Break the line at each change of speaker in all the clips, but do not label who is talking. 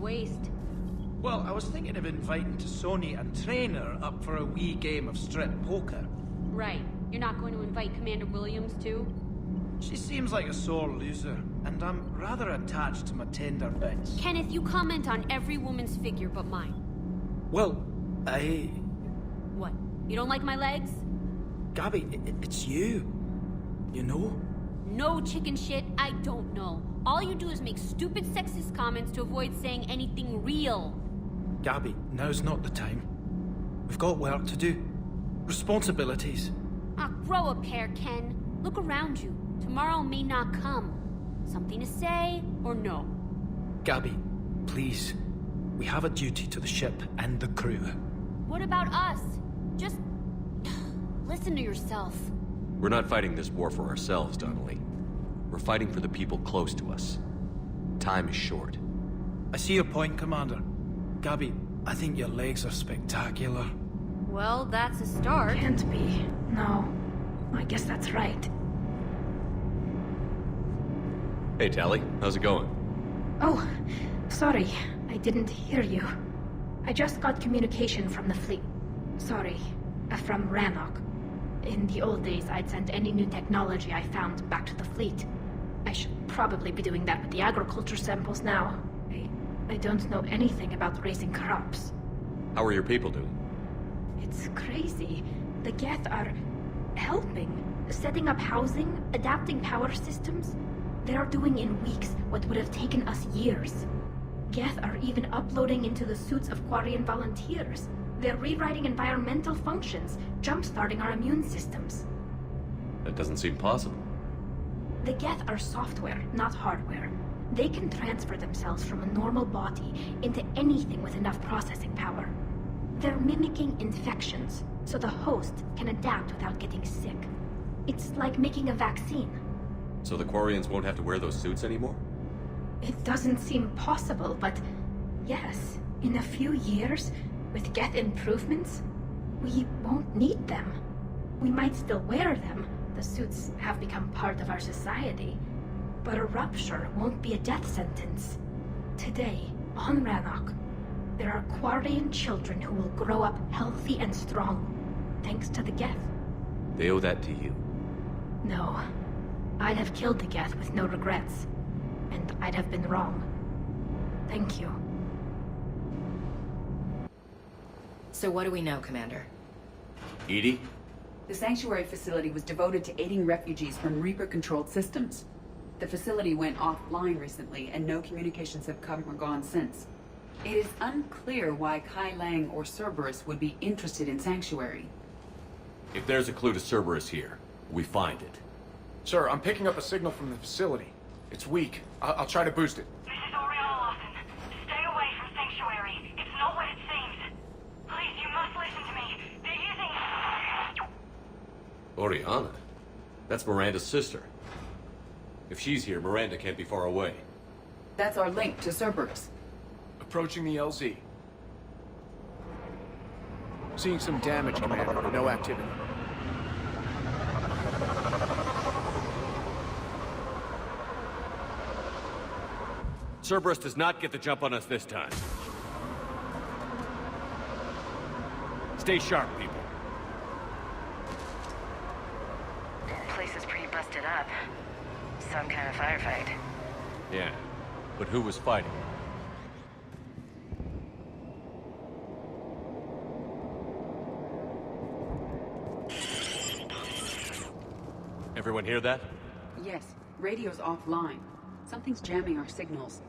waste.
Well, I was thinking of inviting Sony and Trainer up for a wee game of strip poker.
Right. You're not going to invite Commander Williams, too?
She seems like a sore loser, and I'm rather attached to my tender bits.
Kenneth, you comment on every woman's figure but mine.
Well, I...
What? You don't like my legs?
Gabby, it's you. You know?
No chicken shit, I don't know. All you do is make stupid sexist comments to avoid saying anything real.
Gabby, now's not the time. We've got work to do. Responsibilities.
Ah, grow a pair, Ken. Look around you. Tomorrow may not come. Something to say, or no?
Gabby, please. We have a duty to the ship and the crew.
What about us? Just... listen to yourself.
We're not fighting this war for ourselves, Donnelly. We're fighting for the people close to us. Time is short.
I see your point, Commander. Gabby, I think your legs are spectacular.
Well, that's a start.
Can't be. No. I guess that's right.
Hey, Tally. How's it going?
Oh, sorry. I didn't hear you. I just got communication from the fleet. Sorry. From Rannoch. In the old days, I'd sent any new technology I found back to the fleet. I should probably be doing that with the agriculture samples now. I don't know anything about raising crops.
How are your people doing?
It's crazy. The Geth are helping. Setting up housing, adapting power systems. They are doing in weeks what would have taken us years. Geth are even uploading into the suits of Quarian volunteers. They're rewriting environmental functions, jump-starting our immune systems.
That doesn't seem possible.
The Geth are software, not hardware. They can transfer themselves from a normal body into anything with enough processing power. They're mimicking infections, so the host can adapt without getting sick. It's like making a vaccine.
So the Quarians won't have to wear those suits anymore?
It doesn't seem possible, but yes, in a few years, with Geth improvements, we won't need them. We might still wear them. The suits have become part of our society. But a rupture won't be a death sentence. Today, on Rannoch, there are Quarian children who will grow up healthy and strong, thanks to the Geth.
They owe that to you.
No. I'd have killed the Geth with no regrets. And I'd have been wrong. Thank you.
So what do we know, Commander?
Edie?
The sanctuary facility was devoted to aiding refugees from Reaper-controlled systems. The facility went offline recently, and no communications have come or gone since. It is unclear why Kai Lang or Cerberus would be interested in Sanctuary.
If there's a clue to Cerberus here, we find it.
Sir, I'm picking up a signal from the facility. It's weak. I'll try to boost it.
This is Miranda Lawson. Stay away from Sanctuary. It's not what it seems. Please, you must listen to me. They're using...
Oriana? That's Miranda's sister. If she's here, Miranda can't be far away.
That's our link to Cerberus.
Approaching the LZ. Seeing some damage, Commander, but no activity.
Cerberus does not get the jump on us this time. Stay sharp, people.
Place is pretty busted up. Some kind of firefight.
Yeah, but who was fighting? Everyone hear that?
Yes, radio's offline. Something's jamming our signals.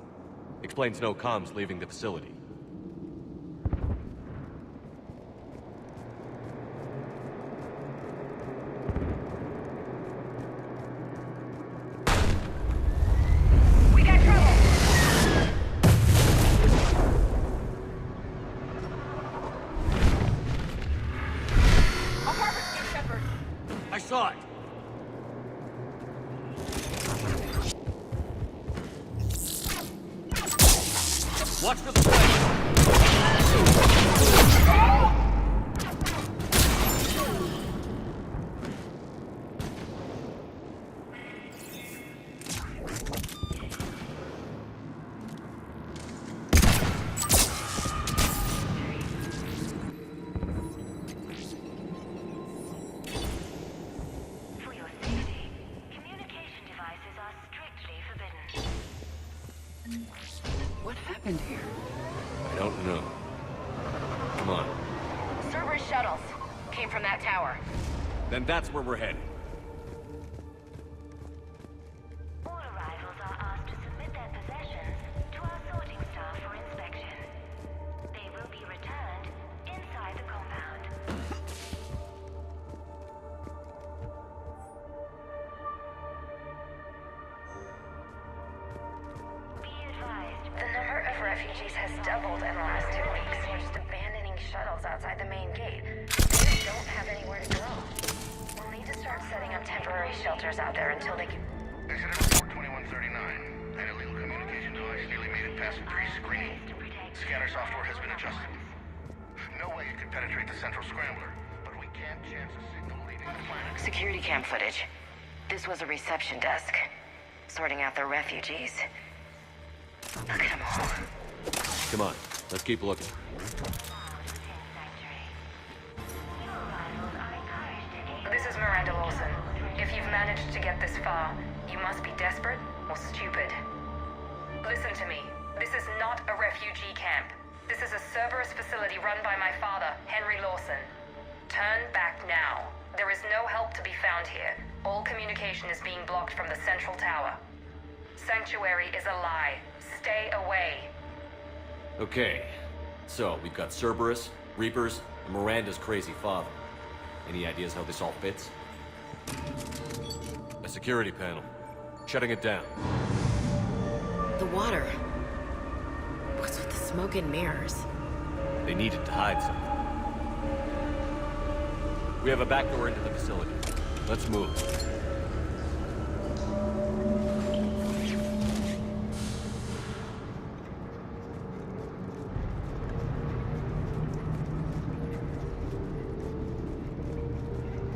Explains no comms leaving the facility.
We got trouble! Apartment near Shepard.
I saw it! Watch for the flame!
What happened here?
I don't know. Come on.
Cerberus shuttles came from that tower.
Then that's where we're headed.
All arrivals are asked to submit their possessions to our sorting staff for inspection. They will be returned inside the compound. Be advised.
The number of refugees has doubled in the last 2 weeks. We're just abandoning shuttles outside the main gate. They just don't have anywhere to go. We'll need to start setting up temporary shelters out there until they can...
Incident report 2139. An illegal communication device nearly made it past 3 screening. Scanner software has been adjusted. No way it could penetrate the central scrambler, but we can't chance a signal leaving the planet.
Security cam footage. This was a reception desk, sorting out the refugees. Look at them all.
Come on, let's keep looking.
This is Miranda Lawson. If you've managed to get this far, you must be desperate or stupid. Listen to me. This is not a refugee camp. This is a Cerberus facility run by my father, Henry Lawson. Turn back now. There is no help to be found here. All communication is being blocked from the central tower. Sanctuary is a lie. Stay away.
Okay, so we've got Cerberus, Reapers, and Miranda's crazy father. Any ideas how this all fits? A security panel. Shutting it down.
The water. What's with the smoke and mirrors?
They needed to hide something. We have a back door into the facility. Let's move.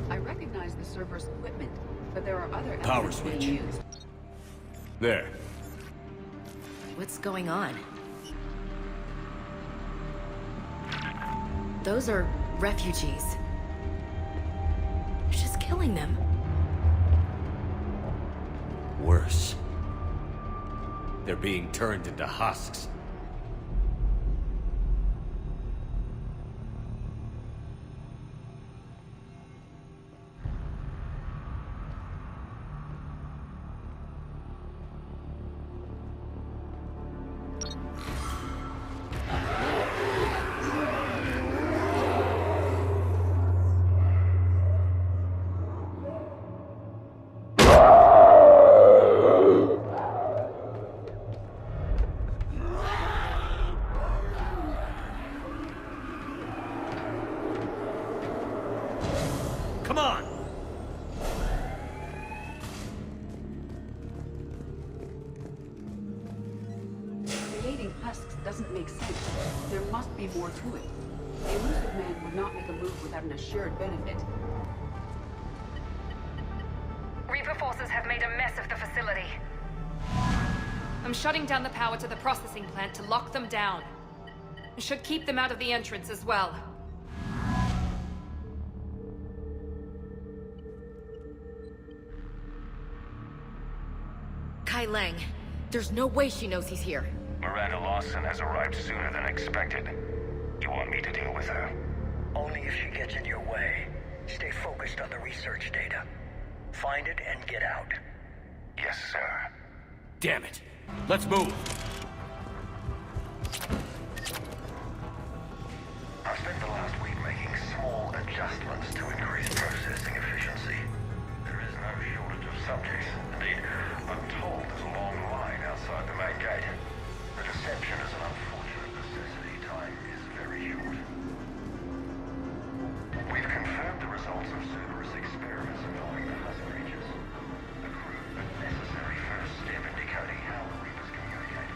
I recognize the server's equipment, but there are other
Power
elements being
switch.
used.
There.
What's going on? Those are refugees. They're just killing them.
Worse. They're being turned into husks. Come on!
Creating husks doesn't make sense. There must be more to it. The elusive man would not make a move without an assured benefit.
Reaper forces have made a mess of the facility. I'm shutting down the power to the processing plant to lock them down. Should keep them out of the entrance as well.
Kai Lang. There's no way she knows he's here.
Miranda Lawson has arrived sooner than expected. You want me to deal with her?
Only if she gets in your way. Stay focused on the research data. Find it and get out.
Yes, sir.
Damn it! Let's move!
I've spent the last week making small adjustments to increase processing efficiency. There is no shortage of subjects. Indeed, I'm told there's a long line outside the main gate. The deception is an unfortunate necessity. Time is very short. We've confirmed the results of Cerberus experiments involving the husk creatures. A crude but necessary first step in decoding how the Reapers communicate.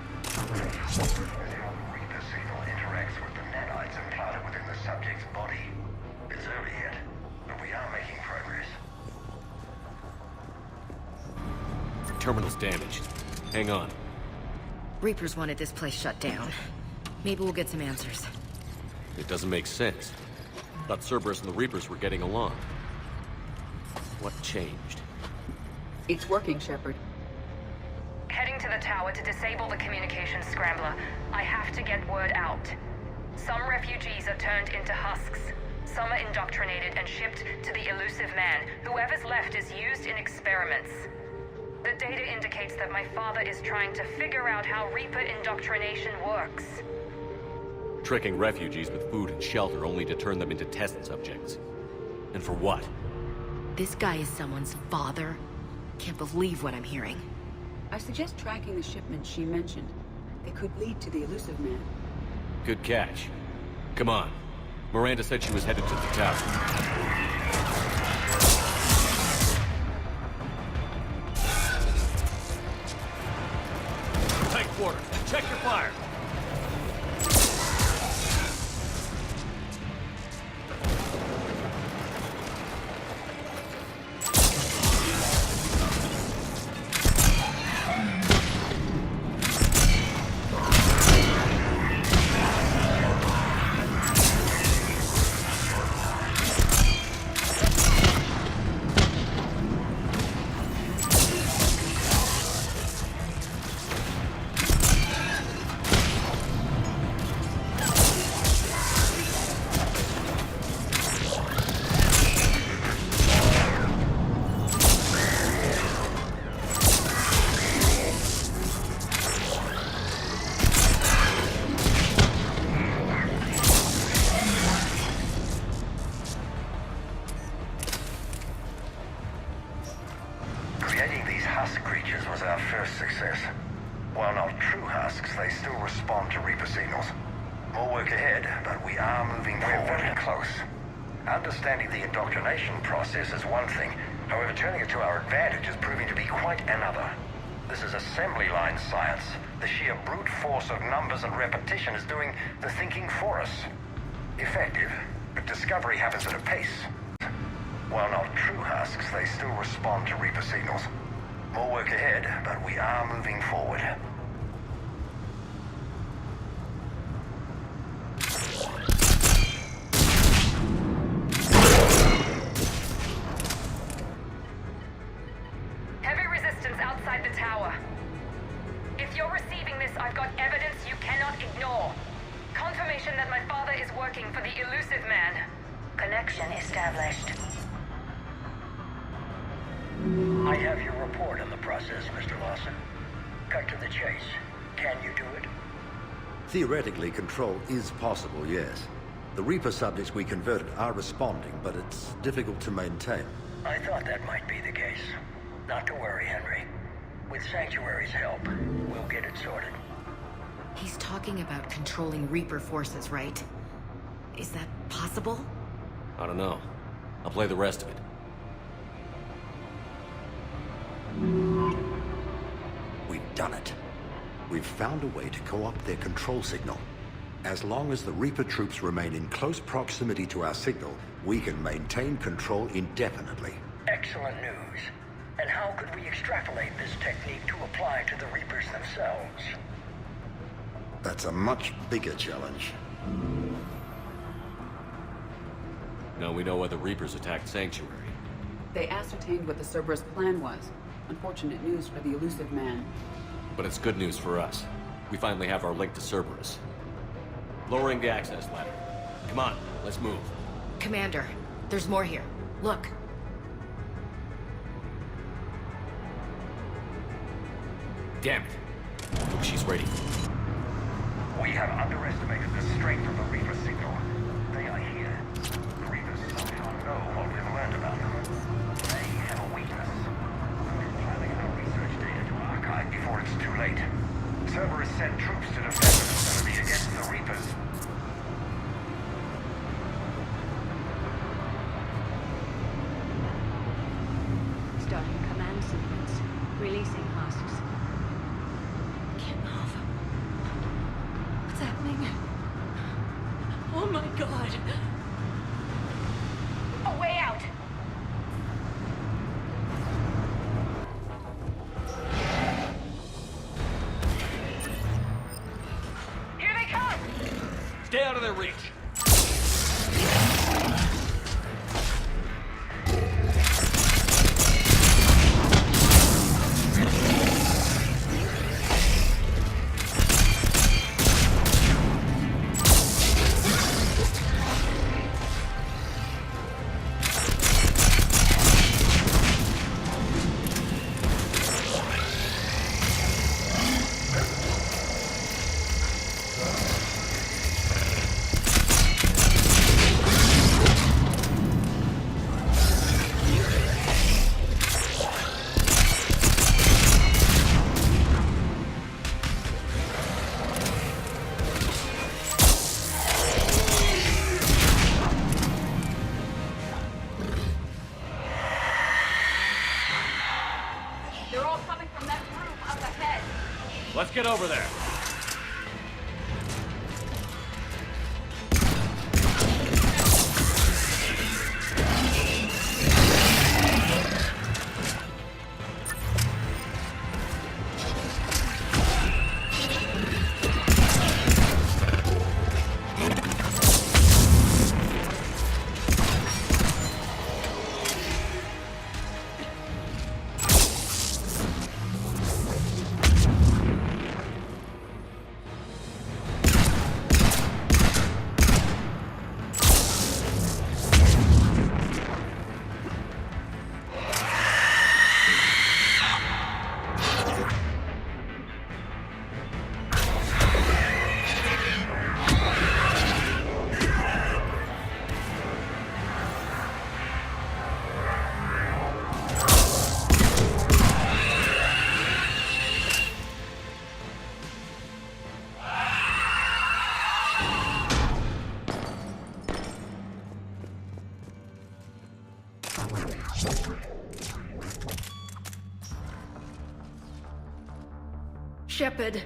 And how the Reaper signal interacts with the nanites implanted within the subject's body. It's early yet, but we are making progress.
Terminal's damaged. Hang on.
Reapers wanted this place shut down. Maybe we'll get some answers.
It doesn't make sense. Thought Cerberus and the Reapers were getting along. What changed?
It's working, Shepard.
Heading to the tower to disable the communications scrambler. I have to get word out. Some refugees are turned into husks. Some are indoctrinated and shipped to the elusive man. Whoever's left is used in experiments. The data indicates that my father is trying to figure out how Reaper indoctrination works.
Tricking refugees with food and shelter only to turn them into test subjects. And for what?
This guy is someone's father? Can't believe what I'm hearing.
I suggest tracking the shipment she mentioned. They could lead to the elusive man.
Good catch. Come on. Miranda said she was headed to the tower. Tight quarters. Check your fire.
Creating these husk creatures was our first success. While not true husks, they still respond to Reaper signals. More work ahead, but we are moving forward. We're very close. Understanding the indoctrination process is one thing. However, turning it to our advantage is proving to be quite another. This is assembly line science. The sheer brute force of numbers and repetition is doing the thinking for us. Effective, but discovery happens at a pace. While not true husks, they still respond to Reaper signals. More work ahead, but we are moving forward.
Heavy resistance outside the tower. If you're receiving this, I've got evidence you cannot ignore. Confirmation that my father is working for the elusive man.
Connection established.
I have your report on the process, Mr. Lawson. Cut to the chase. Can you do it?
Theoretically, control is possible, yes. The Reaper subjects we converted are responding, but it's difficult to maintain.
I thought that might be the case. Not to worry, Henry. With Sanctuary's help, we'll get it sorted.
He's talking about controlling Reaper forces, right? Is that possible?
I don't know. I'll play the rest of it.
We've done it. We've found a way to co-opt their control signal. As long as the Reaper troops remain in close proximity to our signal, we can maintain control indefinitely.
Excellent news. And how could we extrapolate this technique to apply to the Reapers themselves?
That's a much bigger challenge.
Now we know why the Reapers attacked Sanctuary.
They ascertained what the Cerberus plan was. Unfortunate news for the elusive man.
But it's good news for us. We finally have our link to Cerberus. Lowering the access ladder. Come on, let's move.
Commander, there's more here. Look.
Damn it. Look, she's ready.
We have underestimated the strength of the Reaper signal. They are here. The Reapers somehow know what we've learned about them. They have a weakness. We're planning our research data to archive before it's too late. Cerberus sent troops to defend the facility against the Reapers.
Starting command sequence. Releasing husks. Can't move. What's happening? Oh my god!
A way out! Here they come!
Stay out of their reach. Let's get over there.
Shepard.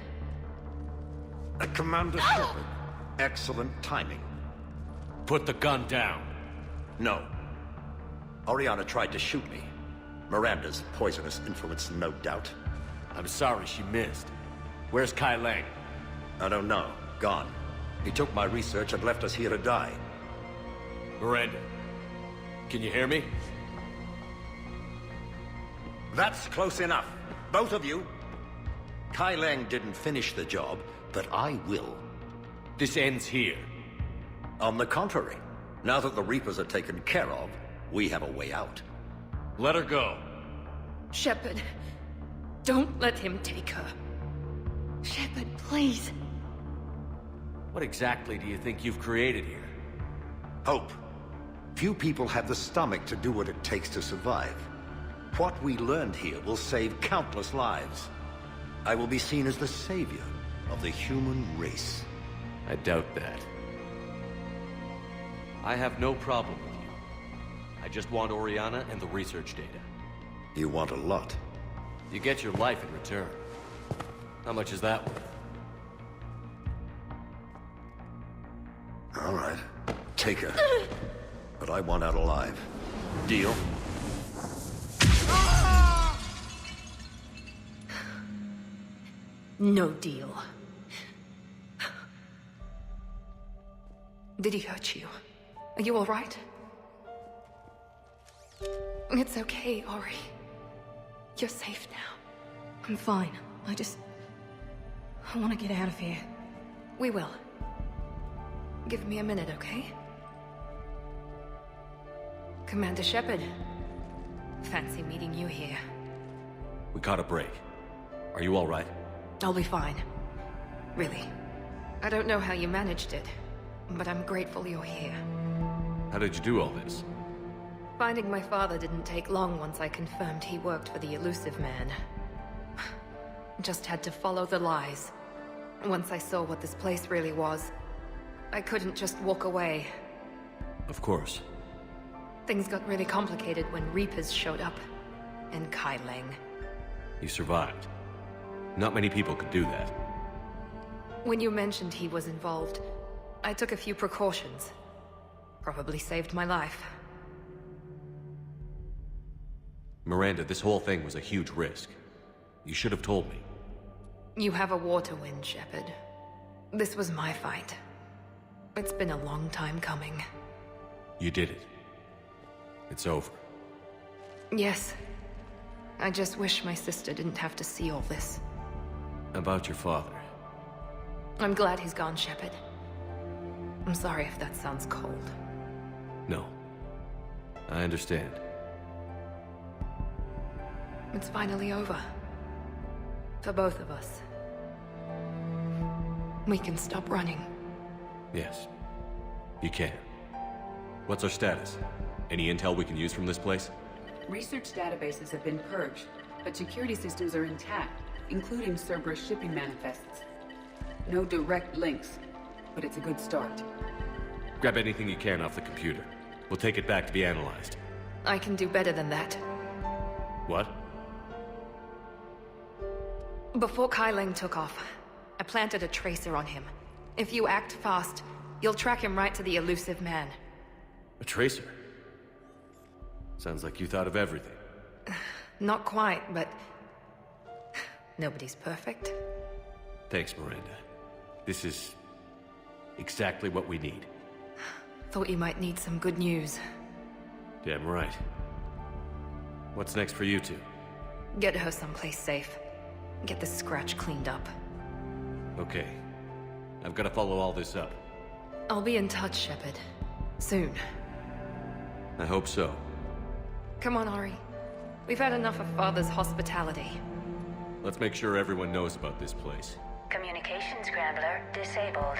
Commander Shepard. Excellent timing.
Put the gun down.
No. Oriana tried to shoot me. Miranda's poisonous influence, no doubt.
I'm sorry she missed. Where's Kai Lang?
I don't know. Gone. He took my research and left us here to die.
Miranda, can you hear me?
That's close enough. Both of you. Kai Lang didn't finish the job, but I will.
This ends here.
On the contrary, now that the Reapers are taken care of, we have a way out.
Let her go.
Shepard, don't let him take her. Shepard, please.
What exactly do you think you've created here?
Hope. Few people have the stomach to do what it takes to survive. What we learned here will save countless lives. I will be seen as the savior of the human race.
I doubt that. I have no problem with you. I just want Oriana and the research data.
You want a lot.
You get your life in return. How much is that worth?
All right. Take her. But I want out alive. Deal?
No deal. Did he hurt you? Are you all right? It's okay, Ori. You're safe now. I'm fine. I want to get out of here. We will. Give me a minute, okay? Commander Shepard. Fancy meeting you here.
We caught a break. Are you all right?
I'll be fine. Really. I don't know how you managed it, but I'm grateful you're here.
How did you do all this?
Finding my father didn't take long once I confirmed he worked for the Elusive Man. Just had to follow the lies. Once I saw what this place really was, I couldn't just walk away.
Of course.
Things got really complicated when Reapers showed up. And Kai Lang.
You survived. Not many people could do that.
When you mentioned he was involved, I took a few precautions. Probably saved my life.
Miranda, this whole thing was a huge risk. You should have told me.
You have a war to win, Shepard. This was my fight. It's been a long time coming.
You did it. It's over.
Yes. I just wish my sister didn't have to see all this.
About your father.
I'm glad he's gone, Shepard. I'm sorry if that sounds cold.
No. I understand.
It's finally over. For both of us. We can stop running.
Yes. You can. What's our status? Any intel we can use from this place?
Research databases have been purged, but security systems are intact, including Cerberus shipping manifests. No direct links, but it's a good start.
Grab anything you can off the computer. We'll take it back to be analyzed.
I can do better than that.
What?
Before Kai Leng took off, I planted a tracer on him. If you act fast, you'll track him right to the elusive man.
A tracer? Sounds like you thought of everything.
Not quite, but... nobody's perfect.
Thanks, Miranda. This is... exactly what we need.
Thought you might need some good news.
Damn right. What's next for you two?
Get her someplace safe. Get this scratch cleaned up.
Okay. I've got to follow all this up.
I'll be in touch, Shepard. Soon.
I hope so.
Come on, Ari. We've had enough of Father's hospitality.
Let's make sure everyone knows about this place.
Communication scrambler disabled.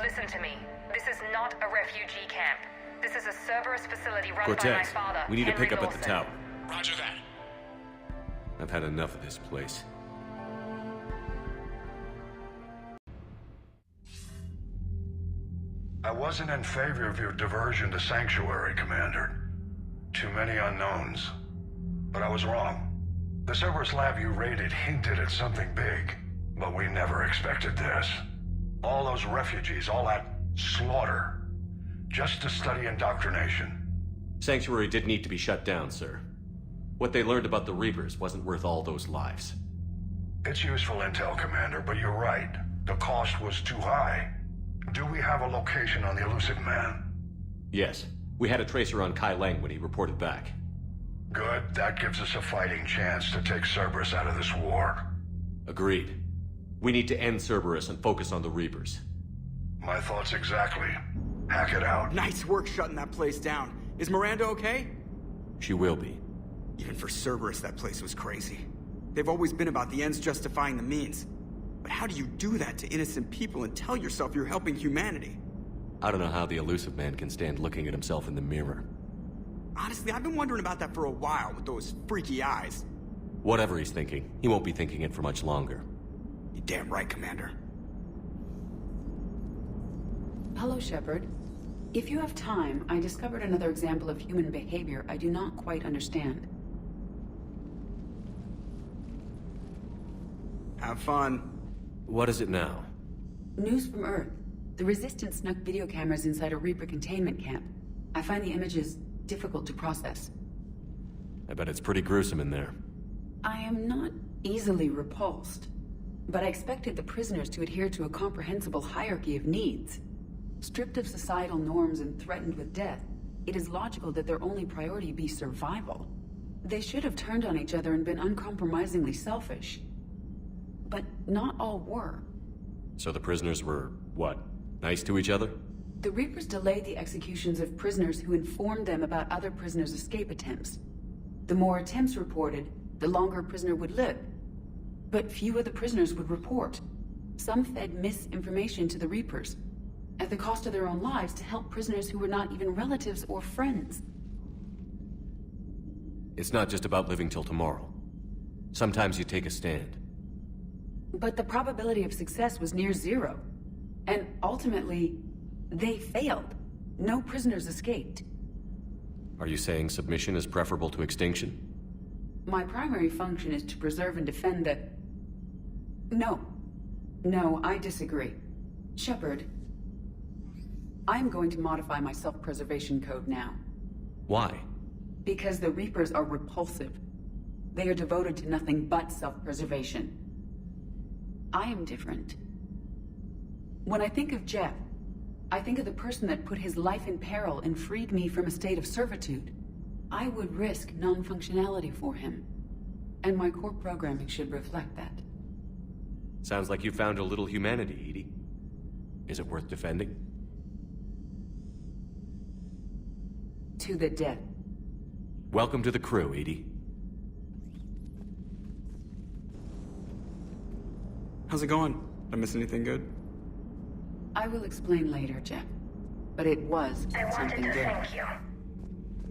Listen to me. This is not a refugee camp. This is a Cerberus facility run by my
Cortez,
father,
we need to
Henry
pick up at the
Lawson.
tower.
Roger that.
I've had enough of this place.
I wasn't in favor of your diversion to Sanctuary, Commander. Too many unknowns. But I was wrong. The Cerberus lab you raided hinted at something big, but we never expected this. All those refugees, all that slaughter, just to study indoctrination.
Sanctuary did need to be shut down, sir. What they learned about the Reapers wasn't worth all those lives.
It's useful intel, Commander, but you're right. The cost was too high. Do we have a location on the elusive man?
Yes. We had a tracer on Kai Leng when he reported back.
Good. That gives us a fighting chance to take Cerberus out of this war.
Agreed. We need to end Cerberus and focus on the Reapers.
My thoughts exactly. Hack it out.
Nice work shutting that place down. Is Miranda okay?
She will be.
Even for Cerberus, that place was crazy. They've always been about the ends justifying the means. But how do you do that to innocent people and tell yourself you're helping humanity?
I don't know how the elusive man can stand looking at himself in the mirror.
Honestly, I've been wondering about that for a while with those freaky eyes.
Whatever he's thinking, he won't be thinking it for much longer.
You're damn right, Commander.
Hello, Shepard. If you have time, I discovered another example of human behavior I do not quite understand.
Have fun.
What is it now?
News from Earth. The Resistance snuck video cameras inside a Reaper containment camp. I find the images difficult to process.
I bet it's pretty gruesome in there.
I am not easily repulsed, but I expected the prisoners to adhere to a comprehensible hierarchy of needs. Stripped of societal norms and threatened with death, it is logical that their only priority be survival. They should have turned on each other and been uncompromisingly selfish. But not all were.
So the prisoners were, what, nice to each other?
The Reapers delayed the executions of prisoners who informed them about other prisoners' escape attempts. The more attempts reported, the longer a prisoner would live. But few of the prisoners would report. Some fed misinformation to the Reapers, at the cost of their own lives, to help prisoners who were not even relatives or friends.
It's not just about living till tomorrow. Sometimes you take a stand.
But the probability of success was near zero. And ultimately, they failed. No prisoners escaped.
Are you saying submission is preferable to extinction?
My primary function is to preserve and defend the... No. No, I disagree. Shepard, I'm going to modify my self-preservation code now.
Why?
Because the Reapers are repulsive. They are devoted to nothing but self-preservation. I am different. When I think of Jeff, I think of the person that put his life in peril and freed me from a state of servitude. I would risk non-functionality for him. And my core programming should reflect that.
Sounds like you found a little humanity, Edie. Is it worth defending?
To the death.
Welcome to the crew, Edie.
How's it going? Did I miss anything good?
I will explain later, Jeff. But it was
I wanted
something
to
good.
thank you.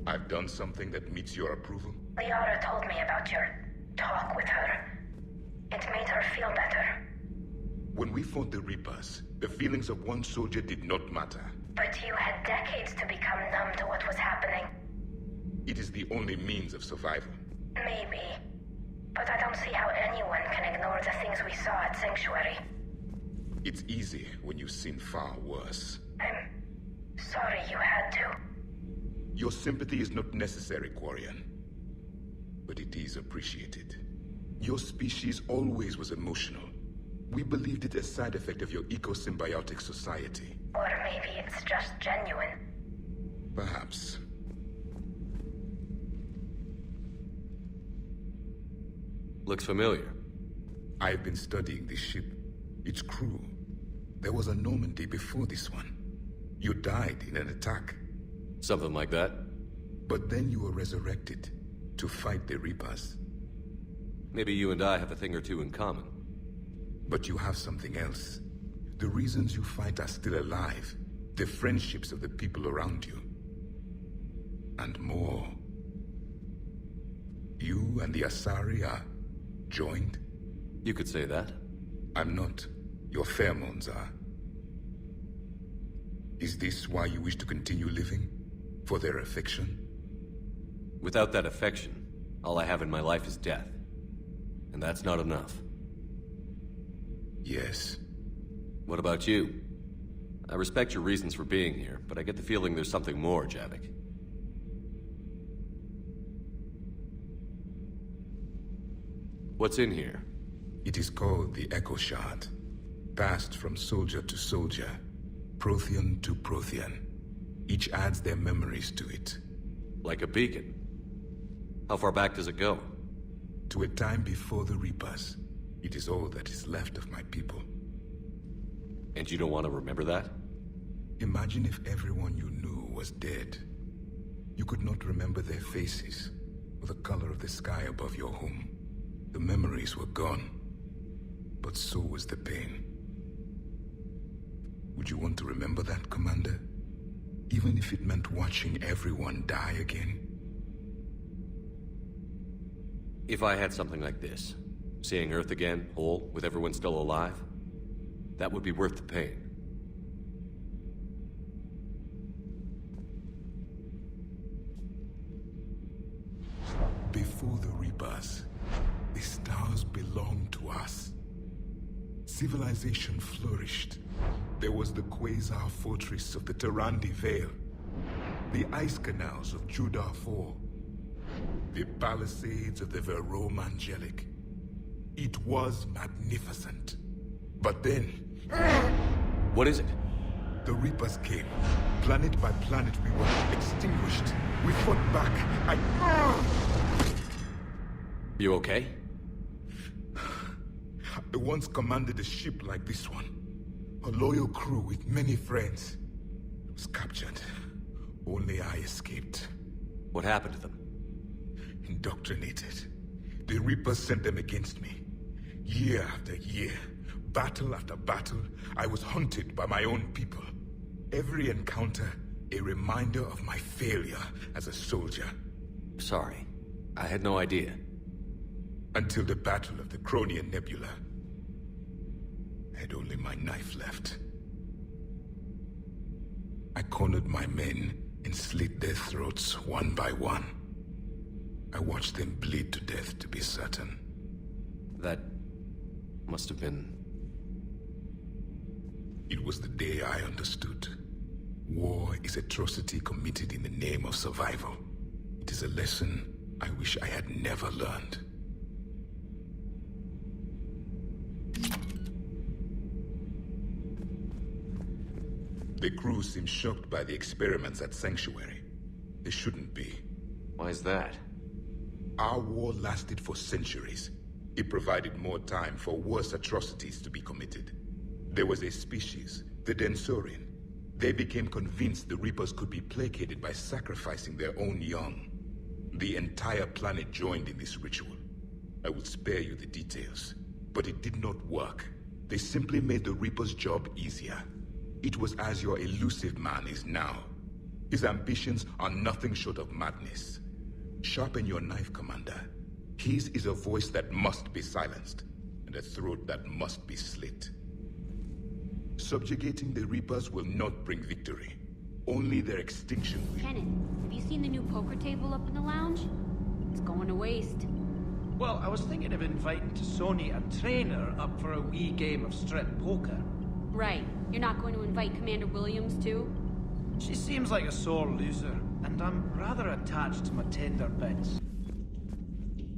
I've done something that meets your approval?
The Otter told me about your talk with her. It made her feel better.
When we fought the Reapers, the feelings of one soldier did not matter.
But you had decades to become numb to what was happening.
It is the only means of survival.
Maybe. But I don't see how anyone can ignore the things we saw at Sanctuary.
It's easy when you've seen far worse.
I'm sorry you had to.
Your sympathy is not necessary, Quarian. But it is appreciated. Your species always was emotional. We believed it a side effect of your eco-symbiotic society.
Or maybe it's just genuine.
Perhaps.
Looks familiar.
I've been studying this ship. Its crew. There was a Normandy before this one. You died in an attack.
Something like that?
But then you were resurrected to fight the Reapers.
Maybe you and I have a thing or two in common.
But you have something else. The reasons you fight are still alive. The friendships of the people around you. And more. You and the Asari are joined?
You could say that.
I'm not. Your pheromones are. Is this why you wish to continue living? For their affection?
Without that affection, all I have in my life is death. And that's not enough.
Yes.
What about you? I respect your reasons for being here, but I get the feeling there's something more, Javik. What's in here?
It is called the Echo Shard. Passed from soldier to soldier. Prothean to Prothean. Each adds their memories to it.
Like a beacon? How far back does it go?
To a time before the Reapers. It is all that is left of my people.
And you don't want to remember that?
Imagine if everyone you knew was dead. You could not remember their faces, or the color of the sky above your home. The memories were gone, but so was the pain. Would you want to remember that, Commander? Even if it meant watching everyone die again?
If I had something like this, seeing Earth again, whole, with everyone still alive, that would be worth the pain.
Before the Reapers, the stars belonged to us. Civilization flourished. There was the Quasar Fortress of the Tarandi Vale, the ice canals of Judar IV, the palisades of the Verome Angelic. It was magnificent. But then...
What is it?
The Reapers came. Planet by planet we were extinguished. We fought back.
You okay?
I once commanded a ship like this one. A loyal crew with many friends. Was captured. Only I escaped.
What happened to them?
Indoctrinated. The Reapers sent them against me. Year after year, battle after battle, I was hunted by my own people. Every encounter, a reminder of my failure as a soldier.
Sorry. I had no idea.
Until the Battle of the Chronian Nebula. I had only my knife left. I cornered my men and slit their throats one by one. I watched them bleed to death to be certain.
That must have been...
It was the day I understood. War is atrocity committed in the name of survival. It is a lesson I wish I had never learned. The crew seems shocked by the experiments at Sanctuary. They shouldn't be.
Why is that?
Our war lasted for centuries. It provided more time for worse atrocities to be committed. There was a species, the Densorian. They became convinced the Reapers could be placated by sacrificing their own young. The entire planet joined in this ritual. I will spare you the details, but it did not work. They simply made the Reaper's job easier. It was as your elusive man is now. His ambitions are nothing short of madness. Sharpen your knife, Commander. His is a voice that must be silenced, and a throat that must be slit. Subjugating the Reapers will not bring victory. Only their extinction will.
Kenan, have you seen the new poker table up in the lounge? It's going to waste.
Well, I was thinking of inviting Sony and Trainer up for a wee game of strip poker.
Right. You're not going to invite Commander Williams, too?
She seems like a sore loser, and I'm rather attached to my tender bits.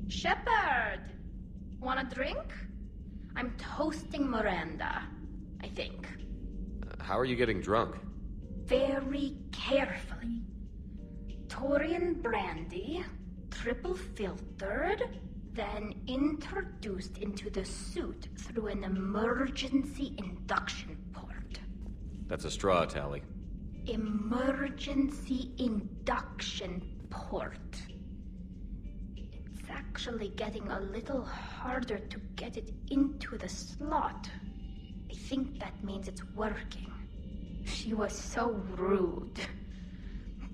Shepard! Want a drink? I'm toasting Miranda, I think.
How are you getting drunk?
Very carefully. Taurian brandy, triple filtered, then introduced into the suit through an emergency induction port.
That's a straw, Tally.
Emergency induction port. It's actually getting a little harder to get it into the slot. I think that means it's working. She was so rude.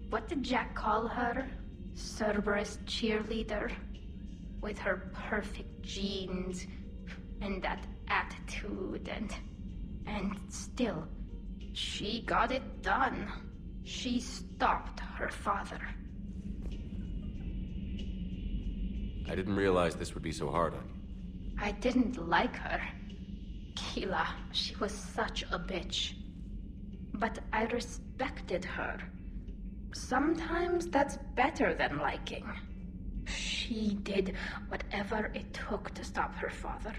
What did Jack call her? Cerberus cheerleader? With her perfect genes and that attitude and still, she got it done. She stopped her father.
I didn't realize this would be so hard on you.
I didn't like her. Keela, she was such a bitch. But I respected her. Sometimes that's better than liking. She did whatever it took to stop her father.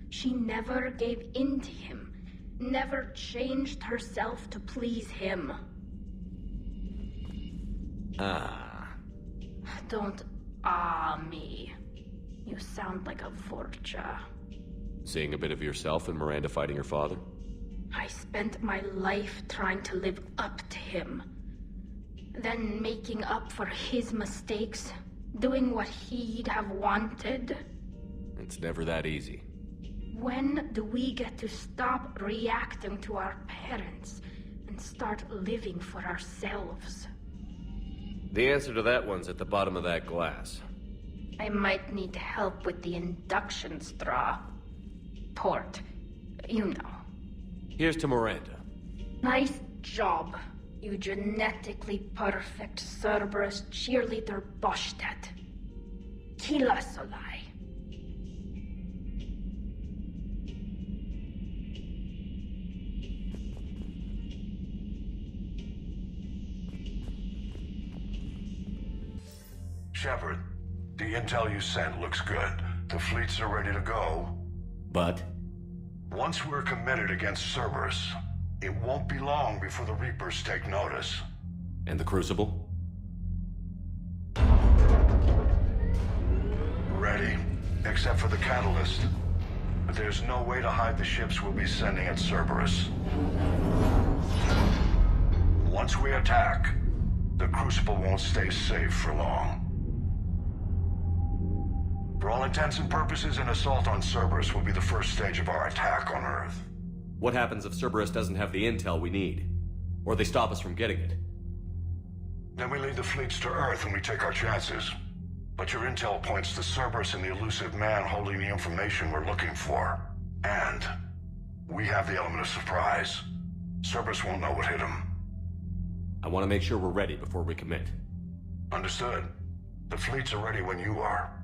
She never gave in to him, never changed herself to please him. Don't me. You sound like a Vorcha.
Seeing a bit of yourself in Miranda fighting her father?
I spent my life trying to live up to him. Then making up for his mistakes, doing what he'd have wanted.
It's never that easy.
When do we get to stop reacting to our parents and start living for ourselves?
The answer to that one's at the bottom of that glass.
I might need help with the induction straw. Port. You know.
Here's to Miranda.
Nice job, you genetically perfect Cerberus cheerleader Boshtet. Kila Solai.
Shepard, the intel you sent looks good. The fleets are ready to go.
But?
Once we're committed against Cerberus, it won't be long before the Reapers take notice.
And the Crucible?
Ready, except for the catalyst. But there's no way to hide the ships we'll be sending at Cerberus. Once we attack, the Crucible won't stay safe for long. For all intents and purposes, an assault on Cerberus will be the first stage of our attack on Earth.
What happens if Cerberus doesn't have the intel we need? Or they stop us from getting it?
Then we lead the fleets to Earth and we take our chances. But your intel points to Cerberus and the elusive man holding the information we're looking for. And we have the element of surprise. Cerberus won't know what hit him.
I want to make sure we're ready before we commit.
Understood. The fleets are ready when you are.